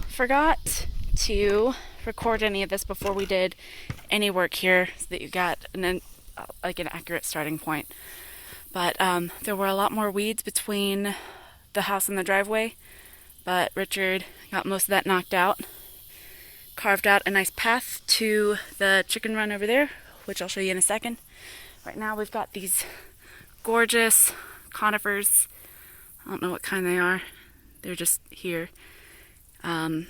Forgot to record any of this before we did any work here so that you got an accurate starting point. But there were a lot more weeds between the house and the driveway, but Richard got most of that knocked out. Carved out a nice path to the chicken run over there, which I'll show you in a second. Right now we've got these gorgeous conifers. I don't know what kind they are. They're just here. And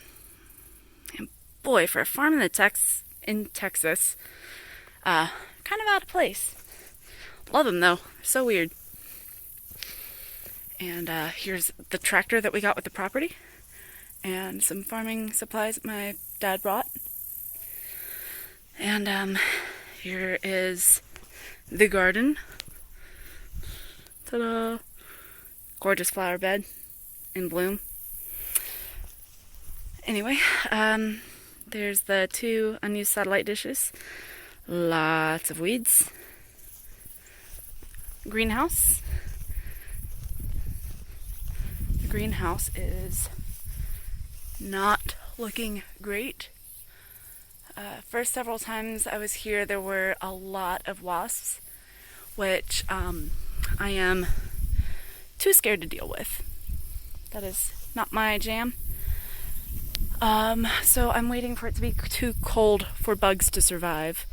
boy, for a farm in Texas, kind of out of place. Love them though. So weird. And here's the tractor that we got with the property, and some farming supplies that my dad brought. And here is the garden. Ta-da! Gorgeous flower bed in bloom. Anyway, there's the 2 unused satellite dishes. Lots of weeds. Greenhouse. The greenhouse is not looking great. First several times I was here, there were a lot of wasps, which I am too scared to deal with. That is not my jam. So I'm waiting for it to be too cold for bugs to survive,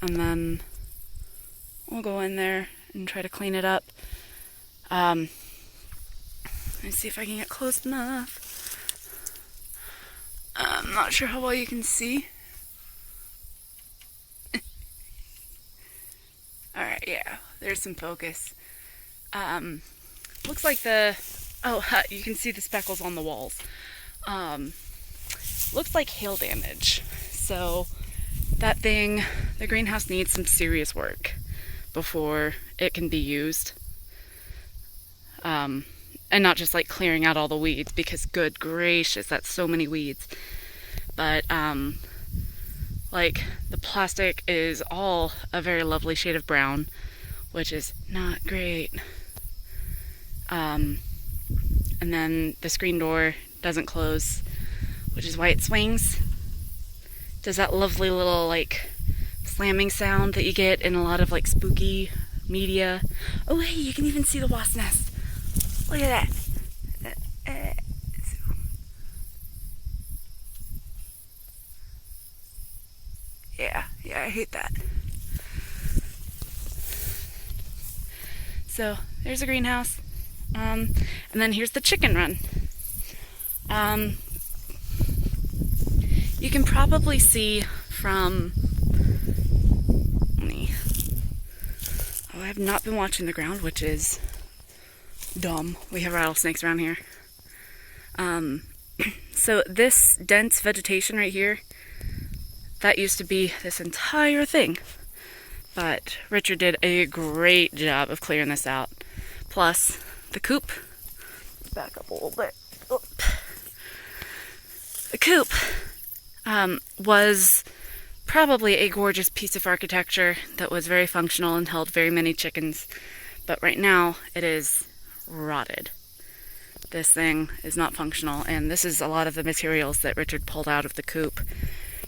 and then we'll go in there and try to clean it up. Let me see if I can get close enough. I'm not sure how well you can see. Alright, yeah, there's some focus. Looks like you can see the speckles on the walls. Looks like hail damage. So that thing, the greenhouse needs some serious work before it can be used. And not just like clearing out all the weeds, because good gracious, that's so many weeds. But like the plastic is all a very lovely shade of brown, which is not great. And then the screen door doesn't close, which is why it swings. Does that lovely little like slamming sound that you get in a lot of like spooky media. Oh hey, you can even see the wasp nest. Look at that. Yeah, I hate that. So there's a greenhouse. And then here's the chicken run. You can probably see from I have not been watching the ground, which is dumb. We have rattlesnakes around here. So this dense vegetation right here, that used to be this entire thing. But Richard did a great job of clearing this out. Plus, the coop, back up a little bit. Oh. The coop was probably a gorgeous piece of architecture that was very functional and held very many chickens. But right now, it is rotted. This thing is not functional, and this is a lot of the materials that Richard pulled out of the coop.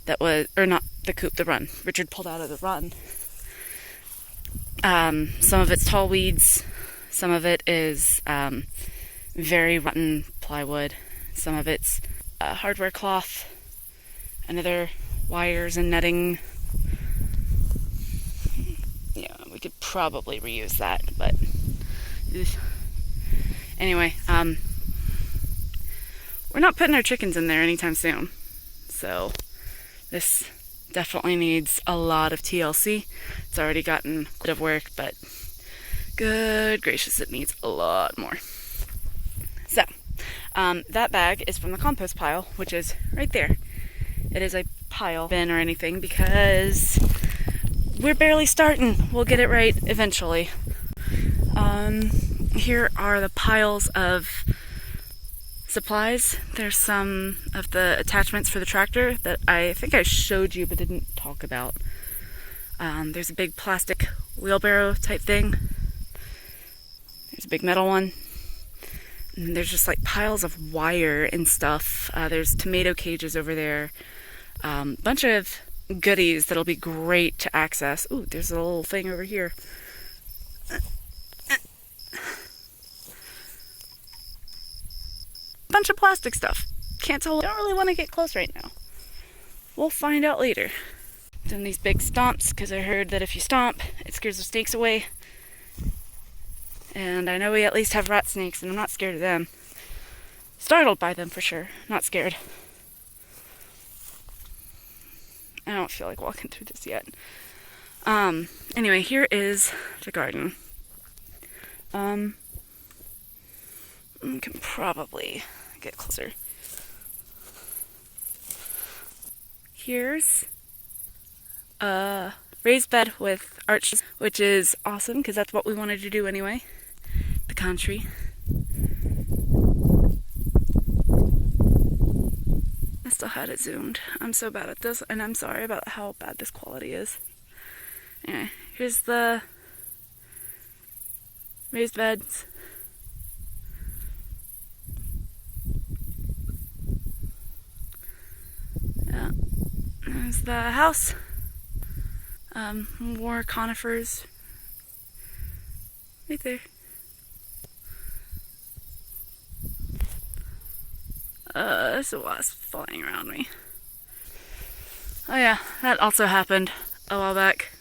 That was, or not the coop, the run. Richard pulled out of the run. Some of it's tall weeds. Some of it is very rotten plywood. Some of it's hardware cloth and other wires and netting. Yeah, we could probably reuse that, but anyway, we're not putting our chickens in there anytime soon. So this definitely needs a lot of TLC. It's already gotten a bit of work, but good gracious, it needs a lot more. So, that bag is from the compost pile, which is right there. It is a pile bin or anything because we're barely starting. We'll get it right eventually. Here are the piles of supplies. There's some of the attachments for the tractor that I think I showed you but didn't talk about. There's a big plastic wheelbarrow type thing. There's a big metal one. And there's just like piles of wire and stuff. There's tomato cages over there. Bunch of goodies that'll be great to access. Ooh, there's a little thing over here. Bunch of plastic stuff. Can't tell. Don't really want to get close right now. We'll find out later. Done these big stomps because I heard that if you stomp, it scares the snakes away. And I know we at least have rat snakes, and I'm not scared of them. Startled by them for sure, not scared. I don't feel like walking through this yet. Anyway, here is the garden. I can probably get closer. Here's a raised bed with arches, which is awesome because that's what we wanted to do anyway. The country. I still had it zoomed. I'm so bad at this, and I'm sorry about how bad this quality is. Anyway, here's the raised beds. Yeah, there's the house. More conifers right there. There's a wasp flying around me. Oh yeah, that also happened a while back.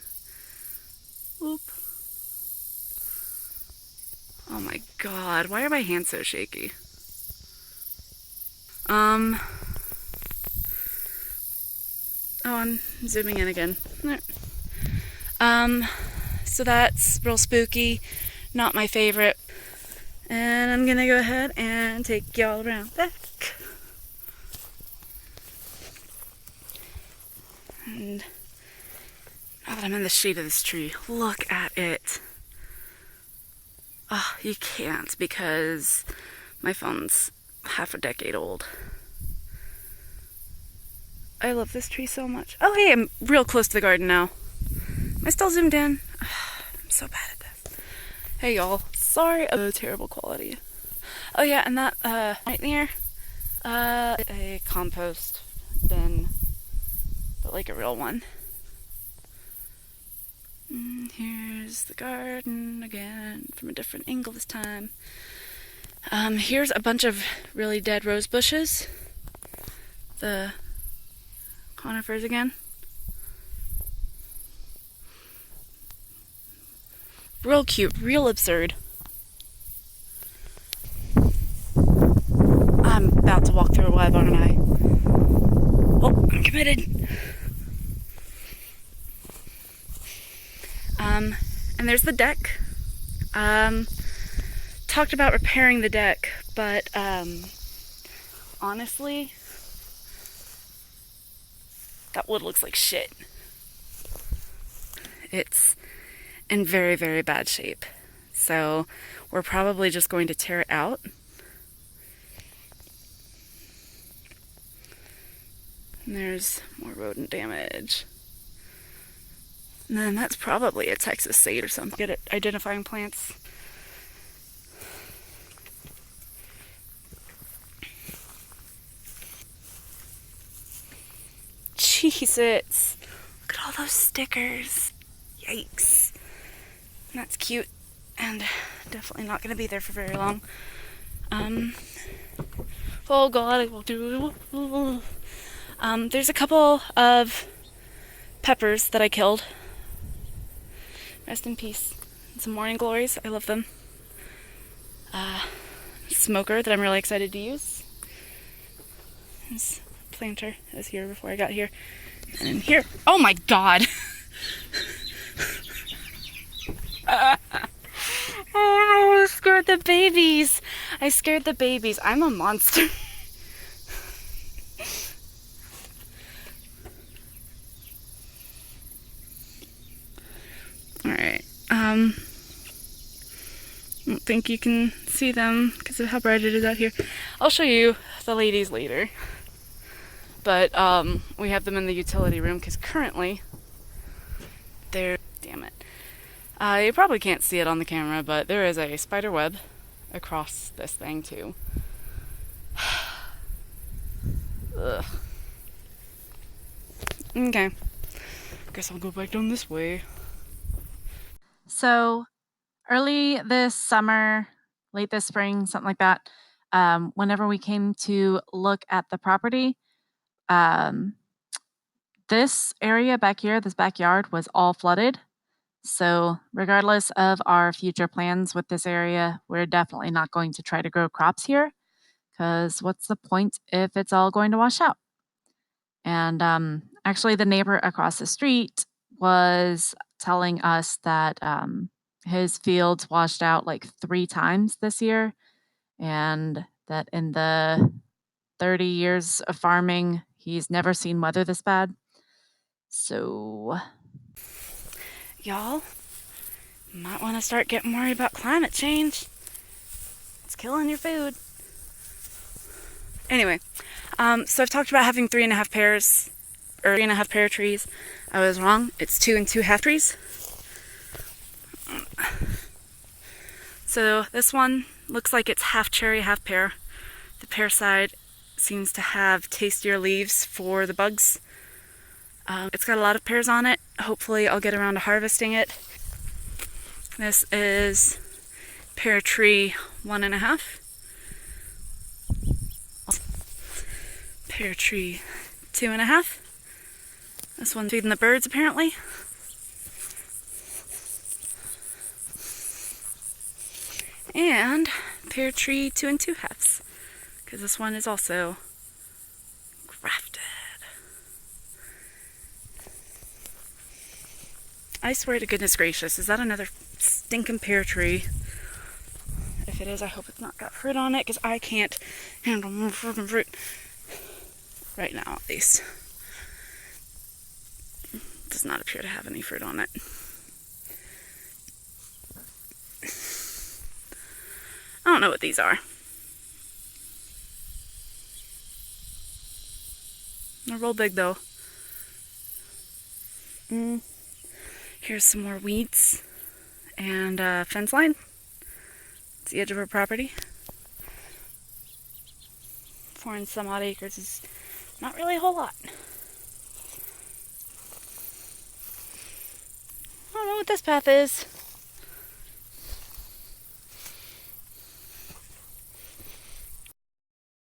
Oop. Oh my god, why are my hands so shaky? Oh, I'm zooming in again. So that's real spooky, not my favorite. And I'm gonna go ahead and take y'all around back. And now that I'm in the shade of this tree, look at it. Oh, you can't because my phone's half a decade old. I love this tree so much. Oh, hey, I'm real close to the garden now. Am I still zoomed in? I'm so bad at this. Hey, y'all. Sorry about the terrible quality. Oh, yeah, and that, right near, a compost bin, but like a real one. And here's the garden again, from a different angle this time. Here's a bunch of really dead rose bushes. The conifers again. Real cute, real absurd. I'm about to walk through a web, aren't I? Oh, I'm committed. And there's the deck. Talked about repairing the deck, but honestly, that wood looks like shit. It's in very, very bad shape. So we're probably just going to tear it out. And there's more rodent damage. And then that's probably a Texas sage or something. Good at identifying plants. Jesus. Look at all those stickers. Yikes. That's cute. And definitely not going to be there for very long. Oh god, I will do. There's a couple of peppers that I killed. Rest in peace. Some morning glories. I love them. Smoker that I'm really excited to use. This planter was here before I got here. And in here. Oh my god! Oh no, I scared the babies. I scared the babies. I'm a monster. Alright, I don't think you can see them because of how bright it is out here. I'll show you the ladies later. But, we have them in the utility room because currently they're... Damn it. You probably can't see it on the camera, but there is a spider web across this thing too. Ugh. Okay. Guess I'll go back down this way. So, early this summer, late this spring, something like that, whenever we came to look at the property, um, this area back here, this backyard, was all flooded. So, regardless of our future plans with this area, we're definitely not going to try to grow crops here because what's the point if it's all going to wash out? And actually, the neighbor across the street was telling us that his fields washed out like 3 times this year, and that in the 30 years of farming, he's never seen weather this bad. So, y'all might want to start getting worried about climate change. It's killing your food. Anyway, so I've talked about having 3.5 pairs, or 3.5 pear trees. I was wrong. It's 2 2.5 trees. So this one looks like it's half cherry, half pear. The pear side seems to have tastier leaves for the bugs. It's got a lot of pears on it. Hopefully I'll get around to harvesting it. This is pear tree 1.5. Pear tree 2.5. This one's feeding the birds apparently. And pear tree 2 2/2, because this one is also grafted. I swear to goodness gracious, is that another stinking pear tree? If it is, I hope it's not got fruit on it, because I can't handle more freaking fruit. Right now, at least. It does not appear to have any fruit on it. I don't know what these are. They're real big, though. Here's some more weeds and fence line. It's the edge of our property. 4 and some odd acres is not really a whole lot. I don't know what this path is.